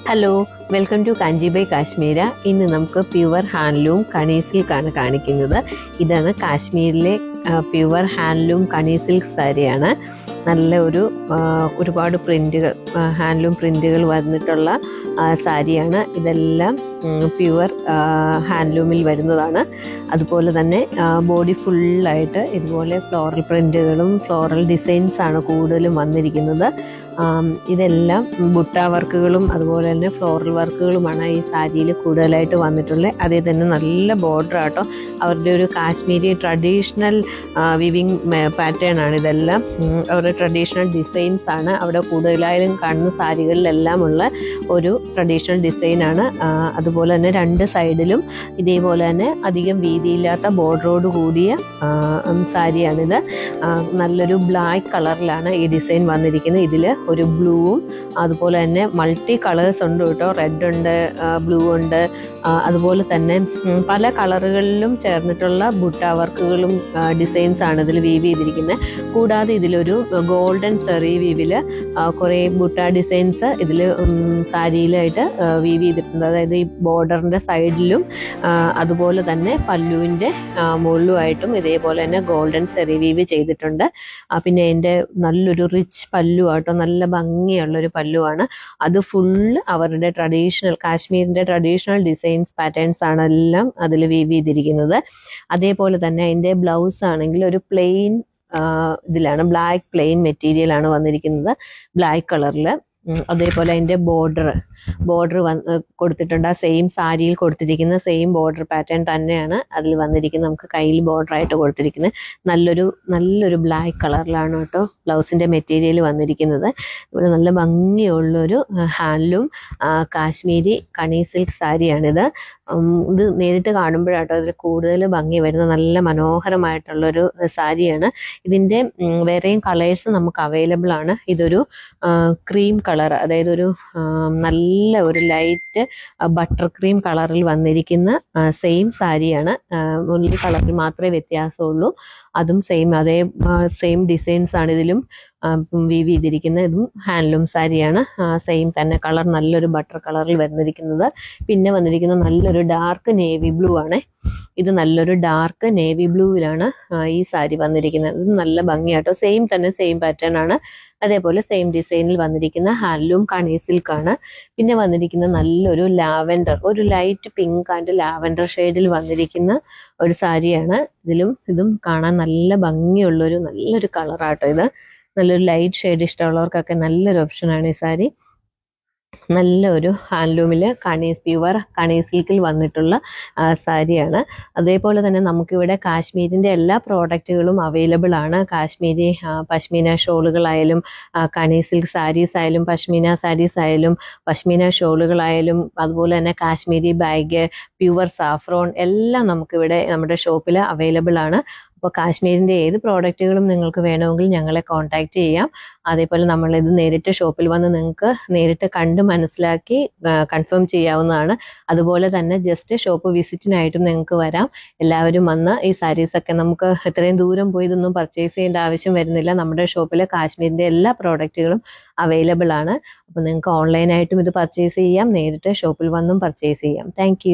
Hello, welcome to Kanchi by Kashmira. ഇന്ന് നമുക്ക് pure handloom കണി സിൽക്കാണ് കാണിക്കുന്നത്. ഇതാണ് കാശ്മീരിലെ പ്യുവർ ഹാൻഡ്ലൂം കണി സിൽക്ക് സാരിയാണ്. നല്ല ഒരുപാട് പ്രിൻറ്റുകൾ, ഹാൻഡ്ലൂം പ്രിൻറ്റുകൾ വന്നിട്ടുള്ള സാരിയാണ്. ഇതെല്ലാം പ്യുവർ ഹാൻഡ്ലൂമിൽ വരുന്നതാണ്. അതുപോലെ തന്നെ ബോഡി ഫുള്ളായിട്ട് ഇതുപോലെ ഫ്ലോറൽ പ്രിൻറ്റുകളും ഫ്ലോറൽ ഡിസൈൻസാണ് കൂടുതലും വന്നിരിക്കുന്നത്. ഇതെല്ലാം ബുട്ട വർക്കുകളും അതുപോലെ തന്നെ ഫ്ലോറൽ വർക്കുകളുമാണ് ഈ സാരിയിൽ കൂടുതലായിട്ട് വന്നിട്ടുള്ളത്. അതേ തന്നെ നല്ല ബോർഡർ ആട്ടോ. അവരുടെ ഒരു കാശ്മീരി ട്രഡീഷണൽ വിവിങ് പാറ്റേൺ ആണ് ഇതെല്ലാം. അവരുടെ ട്രഡീഷണൽ ഡിസൈൻസ് ആണ് അവിടെ കൂടുതലായും കാണുന്ന സാരികളിലെല്ലാം ഉള്ള ഒരു ട്രഡീഷണൽ ഡിസൈനാണ്. അതുപോലെ തന്നെ രണ്ട് സൈഡിലും ഇതേപോലെ തന്നെ അധികം വീതിയില്ലാത്ത ബോർഡറോട് കൂടിയ സാരിയാണിത്. നല്ലൊരു ബ്ലാക്ക് കളറിലാണ് ഈ ഡിസൈൻ വന്നിരിക്കുന്നത്. ഇതിൽ ഒരു ബ്ലൂവും അതുപോലെ തന്നെ മൾട്ടി കളേഴ്സ് ഉണ്ട് കേട്ടോ. റെഡ് ഉണ്ട്, ബ്ലൂ ഉണ്ട്, അതുപോലെ തന്നെ പല കളറുകളിലും ചേർന്നിട്ടുള്ള ബുട്ട വർക്കുകളും ഡിസൈൻസ് ആണ് ഇതിൽ വീവ് ചെയ്തിരിക്കുന്നത്. കൂടാതെ ഇതിലൊരു ഗോൾഡൻ സെറി വീവിൽ കുറേ ബുട്ട ഡിസൈൻസ് ഇതിൽ സാരിയിലായിട്ട് വീവ് ചെയ്തിട്ടുണ്ട്. അതായത് ഈ ബോർഡറിൻ്റെ സൈഡിലും അതുപോലെ തന്നെ പല്ലുവിൻ്റെ മുകളിലുമായിട്ടും ഇതേപോലെ തന്നെ ഗോൾഡൻ സെറി വീവ് ചെയ്തിട്ടുണ്ട്. പിന്നെ അതിൻ്റെ നല്ലൊരു റിച്ച് പല്ലു ആട്ടോ, നല്ല ഭംഗിയുള്ളൊരു പല്ലുവാണ്. അത് ഫുള്ള് അവരുടെ ട്രഡീഷണൽ കാശ്മീരിൻ്റെ ട്രഡീഷണൽ ഡിസൈൻസ് പാറ്റേൺസ് ആണ് എല്ലാം അതിൽ വീവ് ചെയ്തിരിക്കുന്നത്. അതേപോലെ തന്നെ അതിൻ്റെ ബ്ലൗസ് ആണെങ്കിൽ ഒരു പ്ലെയിൻ ഇതിലാണ്, ബ്ലാക്ക് പ്ലെയിൻ മെറ്റീരിയൽ ആണ് വന്നിരിക്കുന്നത്, ബ്ലാക്ക് കളറിൽ. അതേപോലെ അതിൻ്റെ ബോർഡർ കൊടുത്തിട്ടുണ്ട്. ആ സെയിം സാരിയിൽ കൊടുത്തിരിക്കുന്ന സെയിം ബോർഡർ പാറ്റേൺ തന്നെയാണ് അതിൽ വന്നിരിക്കുന്നത്. നമുക്ക് കയ്യിൽ ബോർഡറായിട്ട് കൊടുത്തിരിക്കുന്നത് നല്ലൊരു ബ്ലാക്ക് കളറിലാണ് കേട്ടോ ബ്ലൗസിൻ്റെ മെറ്റീരിയൽ വന്നിരിക്കുന്നത്. അതുപോലെ നല്ല ഭംഗിയുള്ളൊരു ഹാൻഡ്ലൂം കാശ്മീരി കണി സിൽക്ക് സാരിയാണിത്. ഇത് നേരിട്ട് കാണുമ്പോഴാട്ടോ അതിൽ കൂടുതൽ ഭംഗി വരുന്ന നല്ല മനോഹരമായിട്ടുള്ളൊരു സാരിയാണ്. ഇതിൻ്റെ വേറെയും കളേഴ്സ് നമുക്ക് അവൈലബിൾ ആണ്. ഇതൊരു ക്രീം കളർ, അതായത് ഒരു നല്ല ഒരു ലൈറ്റ് ബട്ടർ ക്രീം കളറിൽ വന്നിരിക്കുന്ന സെയിം സാരിയാണ്. ഒന്നിൽ കളറിൽ മാത്രമേ വ്യത്യാസമുള്ളൂ. അതും സെയിം ഡിസൈൻസ് ആണ് ഇതിലും വീവ് ചെയ്തിരിക്കുന്നത്. ഇതും ഹാൻഡ്ലൂം സാരിയാണ്. സെയിം തന്നെ കളർ, നല്ലൊരു ബട്ടർ കളറിൽ വന്നിരിക്കുന്നത്. പിന്നെ വന്നിരിക്കുന്നത് നല്ലൊരു ഡാർക്ക് നേവി ബ്ലൂ ആണ്. ഇത് നല്ലൊരു ഡാർക്ക് നേവി ബ്ലൂവിലാണ് ഈ സാരി വന്നിരിക്കുന്നത്. ഇത് നല്ല ഭംഗിയാട്ടോ. സെയിം പാറ്റേൺ ആണ്. അതേപോലെ സെയിം ഡിസൈനിൽ വന്നിരിക്കുന്ന ഹാൻഡ്ലൂം കണി സിൽക്കാണ്. പിന്നെ വന്നിരിക്കുന്ന നല്ലൊരു ലാവൻഡർ, ഒരു ലൈറ്റ് പിങ്ക് ആൻഡ് ലാവൻഡർ ഷെയ്ഡിൽ വന്നിരിക്കുന്ന ഒരു സാരിയാണ്. ഇതും കാണാൻ നല്ല ഭംഗിയുള്ളൊരു നല്ലൊരു കളറാട്ടോ. ഇത് നല്ലൊരു ലൈറ്റ് ഷെയ്ഡ് ഇഷ്ടമുള്ളവർക്കൊക്കെ നല്ലൊരു ഓപ്ഷനാണ് ഈ സാരി. നല്ലൊരു ഹാൻഡ്ലൂമിൽ പ്യുവർ കണി സിൽക്കിൽ വന്നിട്ടുള്ള സാരിയാണ്. അതേപോലെ തന്നെ നമുക്കിവിടെ കാശ്മീരിൻ്റെ എല്ലാ പ്രോഡക്റ്റുകളും അവൈലബിൾ ആണ്. കാശ്മീരി പശ്മീന ഷോളുകളായാലും കണി സിൽക്ക് സാരീസ് ആയാലും പശ്മീന സാരീസ് ആയാലും പശ്മീന ഷോളുകളായാലും അതുപോലെ തന്നെ കാശ്മീരി ബാഗ്, പ്യുവർ സാഫ്രോൺ എല്ലാം നമുക്കിവിടെ നമ്മുടെ ഷോപ്പിൽ അവൈലബിൾ ആണ്. അപ്പോൾ കാശ്മീരിൻ്റെ ഏത് പ്രോഡക്റ്റുകളും നിങ്ങൾക്ക് വേണമെങ്കിൽ ഞങ്ങളെ കോൺടാക്റ്റ് ചെയ്യാം. അതേപോലെ നമ്മളിത് നേരിട്ട് ഷോപ്പിൽ വന്ന് നിങ്ങൾക്ക് നേരിട്ട് കണ്ട് മനസ്സിലാക്കി കൺഫേം ചെയ്യാവുന്നതാണ്. അതുപോലെ തന്നെ ജസ്റ്റ് ഷോപ്പ് വിസിറ്റിനായിട്ടും നിങ്ങൾക്ക് വരാം. എല്ലാവരും വന്ന് ഈ സാരീസൊക്കെ നമുക്ക് ഇത്രയും ദൂരം പോയി ഇതൊന്നും പർച്ചേസ് ചെയ്യേണ്ട ആവശ്യം വരുന്നില്ല. നമ്മുടെ ഷോപ്പിൽ കാശ്മീരിൻ്റെ എല്ലാ പ്രോഡക്റ്റുകളും അവൈലബിൾ ആണ്. അപ്പോൾ നിങ്ങൾക്ക് ഓൺലൈനായിട്ടും ഇത് പർച്ചേസ് ചെയ്യാം, നേരിട്ട് ഷോപ്പിൽ വന്നും പർച്ചേസ് ചെയ്യാം. താങ്ക്